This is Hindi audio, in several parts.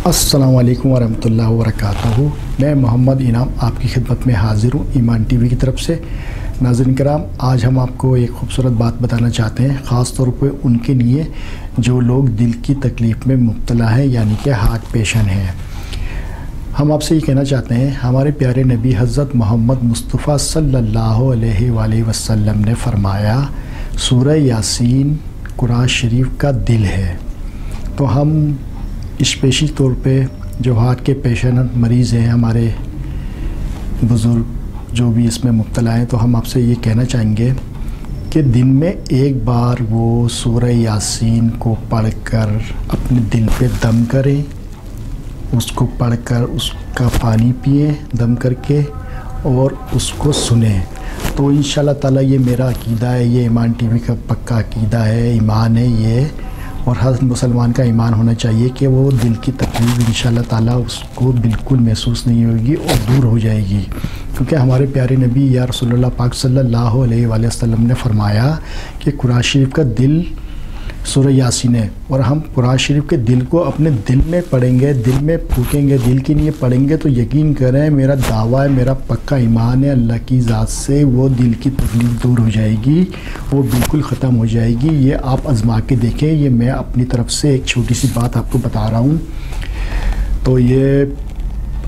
अस्सलाम वालेकुम वरहमतुल्लाहि वबरकातुहू। मैं मोहम्मद इनाम आपकी खिदमत में हाज़िर हूँ ईमान टीवी की तरफ से। नाज़रीन कराम, आज हम आपको एक खूबसूरत बात बताना चाहते हैं, ख़ास तौर पे उनके लिए जो लोग दिल की तकलीफ़ में मुब्तला हैं, यानी कि हार्ट पेशेंट हैं। हम आपसे ये कहना चाहते हैं, हमारे प्यारे नबी हज़रत मोहम्मद मुस्तफ़ा सल्लल्लाहु अलैहि वसल्लम ने फ़रमाया, सूरह यासीन कुरान शरीफ का दिल है। तो हम स्पेशली तौर पे जो हार्ट के पेशेंट मरीज़ हैं, हमारे बुज़ुर्ग जो भी इसमें मुब्तला हैं, तो हम आपसे ये कहना चाहेंगे कि दिन में एक बार वो सूरह यासीन को पढ़कर अपने दिल पे दम करें, उसको पढ़कर उसका पानी पिए दम करके और उसको सुने। तो इंशाल्लाह ताला ये मेरा अकीदा है, ये ईमान टीवी का पक्का अकीदा है, ईमान है ये, और हर मुसलमान का ईमान होना चाहिए कि वो दिल की तकलीफ़ इंशाल्लाह ताला उसको बिल्कुल महसूस नहीं होगी और दूर हो जाएगी। क्योंकि हमारे प्यारे नबी या रसूलुल्लाह पाक सल्लल्लाहु अलैहि वसल्लम ने फ़रमाया कि कुरान शरीफ का दिल सूरह यासीन है, और हम कुरान शरीफ के दिल को अपने दिल में पढ़ेंगे, दिल में फूकेंगे, दिल के लिए पढ़ेंगे, तो यकीन करें मेरा दावा है, मेरा पक्का ईमान है, अल्लाह की ज़ात से वो दिल की तकलीफ़ दूर हो जाएगी, वो बिल्कुल ख़त्म हो जाएगी। ये आप आज़मा के देखें, ये मैं अपनी तरफ से एक छोटी सी बात आपको बता रहा हूँ। तो ये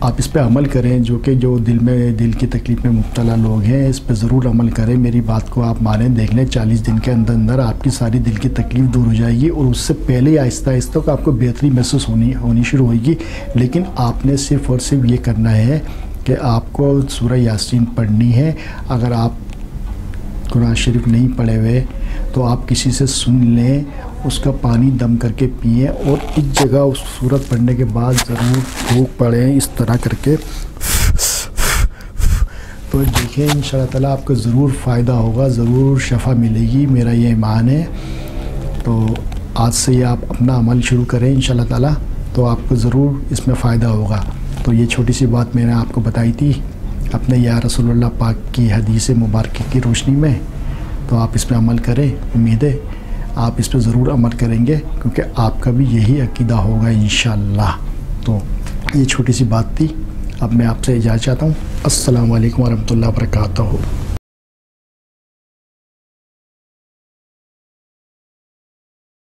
आप इस पे अमल करें, जो दिल की तकलीफ़ में मुब्तला लोग हैं, इस पे ज़रूर अमल करें। मेरी बात को आप मानें, देख लें, 40 दिन के अंदर अंदर आपकी सारी दिल की तकलीफ़ दूर हो जाएगी, और उससे पहले आहिस्ता आहिस्ता को आपको बेहतरी महसूस होनी शुरू होगी। लेकिन आपने सिर्फ़ और सिर्फ ये करना है कि आपको सूरह यासीन पढ़नी है। अगर आप कुरान शरीफ नहीं पढ़े हुए तो आप किसी से सुन लें, उसका पानी दम करके पिएं, और इस जगह उस सूरत पढ़ने के बाद ज़रूर फूंक पड़ें इस तरह करके। तो देखें इंशाल्लाह ताला आपको ज़रूर फ़ायदा होगा, ज़रूर शफ़ा मिलेगी, मेरा ये ईमान है। तो आज से ही आप अपना अमल शुरू करें इंशाल्लाह ताला, तो आपको ज़रूर इसमें फ़ायदा होगा। तो ये छोटी सी बात मैंने आपको बताई थी अपने या रसूलुल्लाह पाक की हदीस मुबारक की रोशनी में। तो आप इस पर अमल करें, उम्मीद है आप इस पर ज़रूर अमल करेंगे, क्योंकि आपका भी यही अकीदा होगा इंशाल्लाह। तो ये छोटी सी बात थी, अब मैं आपसे इजाज़त चाहता हूँ। अस्सलाम वालेकुम वरहमतुल्लाहि वबरकातुहू।